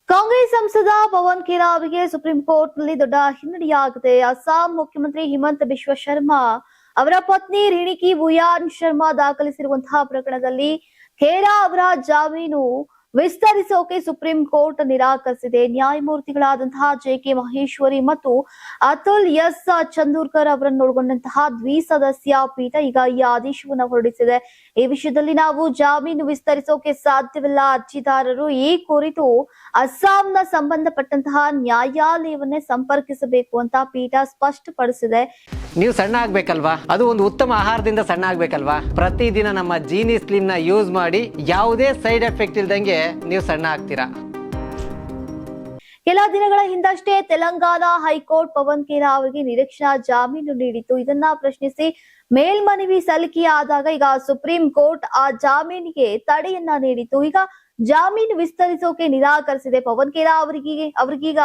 ಕಾಂಗ್ರೆಸ್ ಸಂಸದ ಪವನ್ ಖೇರಾ ಅವರಿಗೆ supreme court ನಲ್ಲಿ ದೊಡ್ಡ ಹಿನ್ನಡೆಯಾಗಿದೆ. ಅಸ್ಸಾಂ ಮುಖ್ಯಮಂತ್ರಿ ಹಿಮಂತ ಬಿಶ್ವ ಶರ್ಮಾ ಅವರ ಪತ್ನಿ ರಿಣಿಕಿ ಬುಯಾನ್ ಶರ್ಮಾ ದಾಖಲಿಸಿರುವಂತಹ ಪ್ರಕರಣದಲ್ಲಿ ಖೇರಾ ಅವರ ಜಾಮೀನು ವಿಸ್ತರಿಸೋಕೆ ಸುಪ್ರೀಂ ಕೋರ್ಟ್ ನಿರಾಕರಿಸಿದೆ. ನ್ಯಾಯಮೂರ್ತಿಗಳಾದಂತಹ ಜೆ.ಕೆ. ಮಹೇಶ್ವರಿ ಮತ್ತು ಅತುಲ್ ಎಸ್ ಚಂದೂರ್ಕರ್ ಅವರನ್ನೊಳಗೊಂಡಂತಹ ದ್ವಿಸದಸ್ಯ ಪೀಠ ಈಗ ಈ ಆದೇಶವನ್ನು ಹೊರಡಿಸಿದೆ. ಈ ವಿಷಯದಲ್ಲಿ ನಾವು ಜಾಮೀನು ವಿಸ್ತರಿಸೋಕೆ ಸಾಧ್ಯವಿಲ್ಲ. ಅರ್ಜಿದಾರರು ಈ ಕುರಿತು ಅಸ್ಸಾಂನ ಸಂಬಂಧಪಟ್ಟಂತಹ ನ್ಯಾಯಾಲಯವನ್ನೇ ಸಂಪರ್ಕಿಸಬೇಕು ಅಂತ ಪೀಠ ಸ್ಪಷ್ಟಪಡಿಸಿದೆ. ನೀವು ಸಣ್ಣ ಆಗ್ಬೇಕಲ್ವಾ? ಅದು ಒಂದು ಉತ್ತಮ ಆಹಾರದಿಂದ ಸಣ್ಣ ಆಗ್ಬೇಕಲ್ವಾ? ಪ್ರತಿದಿನ ನಮ್ಮ ಜೀನಿ ಸ್ಲಿಮ್ ನ ಯೂಸ್ ಮಾಡಿ ಯಾವುದೇ ಸೈಡ್ ಎಫೆಕ್ಟ್ ಇಲ್ದಂಗೆ ನೀವು ಸಣ್ಣ ಆಗ್ತೀರಾ. ಕೆಲ ದಿನಗಳ ಹಿಂದಷ್ಟೇ ತೆಲಂಗಾಣ ಹೈಕೋರ್ಟ್ ಪವನ್ ಖೇರಾ ಅವರಿಗೆ ನಿರೀಕ್ಷಣಾ ಜಾಮೀನು ನೀಡಿತ್ತು. ಇದನ್ನ ಪ್ರಶ್ನಿಸಿ ಮೇಲ್ಮನವಿ ಸಲ್ಲಿಕೆಯಾದಾಗ ಈಗ ಸುಪ್ರೀಂ ಕೋರ್ಟ್ ಆ ಜಾಮೀನಿಗೆ ತಡೆಯನ್ನ ನೀಡಿತ್ತು. ಈಗ ಜಾಮೀನು ವಿಸ್ತರಿಸೋಕೆ ನಿರಾಕರಿಸಿದೆ. ಪವನ್ ಖೇರಾ ಅವರಿಗೀಗ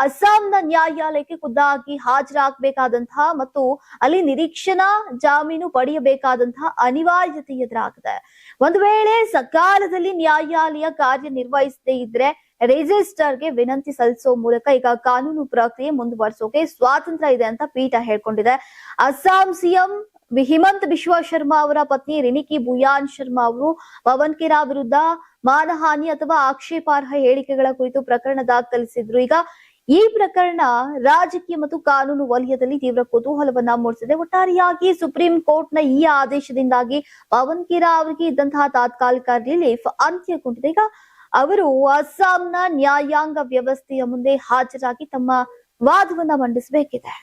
ಅಸ್ಸಾಂನ ನ್ಯಾಯಾಲಯಕ್ಕೆ ಖುದ್ದಾಗಿ ಹಾಜರಾಗಬೇಕಾದಂತಹ ಮತ್ತು ಅಲ್ಲಿ ನಿರೀಕ್ಷಣಾ ಜಾಮೀನು ಪಡೆಯಬೇಕಾದಂತಹ ಅನಿವಾರ್ಯತೆ ಎದುರಾಗಿದೆ. ಒಂದು ವೇಳೆ ಸಕಾಲದಲ್ಲಿ ನ್ಯಾಯಾಲಯ ಕಾರ್ಯನಿರ್ವಹಿಸದೇ ಇದ್ರೆ ರಿಜಿಸ್ಟರ್ಗೆ ವಿನಂತಿ ಸಲ್ಲಿಸೋ ಮೂಲಕ ಈಗ ಕಾನೂನು ಪ್ರಕ್ರಿಯೆ ಮುಂದುವರಿಸೋಕೆ ಸ್ವಾತಂತ್ರ್ಯ ಇದೆ ಅಂತ ಪೀಠ ಹೇಳ್ಕೊಂಡಿದೆ. ಅಸ್ಸಾಂ ಸಿಎಂ ಹಿಮಂತ ಬಿಶ್ವ ಶರ್ಮಾ ಅವರ ಪತ್ನಿ ರಿಣಿಕಿ ಬುಯಾನ್ ಶರ್ಮಾ ಅವರು ಪವನ್ ಖೇರಾ ವಿರುದ್ಧ ಮಾನಹಾನಿ ಅಥವಾ ಆಕ್ಷೇಪಾರ್ಹ ಹೇಳಿಕೆಗಳ ಕುರಿತು ಪ್ರಕರಣ ದಾಖಲಿಸಿದ್ರು. ಈಗ ಈ ಪ್ರಕರಣ ರಾಜಕೀಯ ಮತ್ತು ಕಾನೂನು ವಲಯದಲ್ಲಿ ತೀವ್ರ ಕುತೂಹಲವನ್ನ ಮೂಡಿಸಿದೆ. ಒಟ್ಟಾರೆಯಾಗಿ ಸುಪ್ರೀಂ ಕೋರ್ಟ್ ನ ಈ ಆದೇಶದಿಂದಾಗಿ ಪವನ್ ಖೇರಾ ಅವರಿಗೆ ಇದ್ದಂತಹ ತಾತ್ಕಾಲಿಕ ರಿಲೀಫ್ ಅಂತ್ಯಗೊಂಡಿದೆ. ಈಗ ಅವರು ಅಸ್ಸಾಂನ ನ್ಯಾಯಾಂಗ ವ್ಯವಸ್ಥೆಯ ಮುಂದೆ ಹಾಜರಾಗಿ ತಮ್ಮ ವಾದವನ್ನ ಮಂಡಿಸಬೇಕಿದೆ.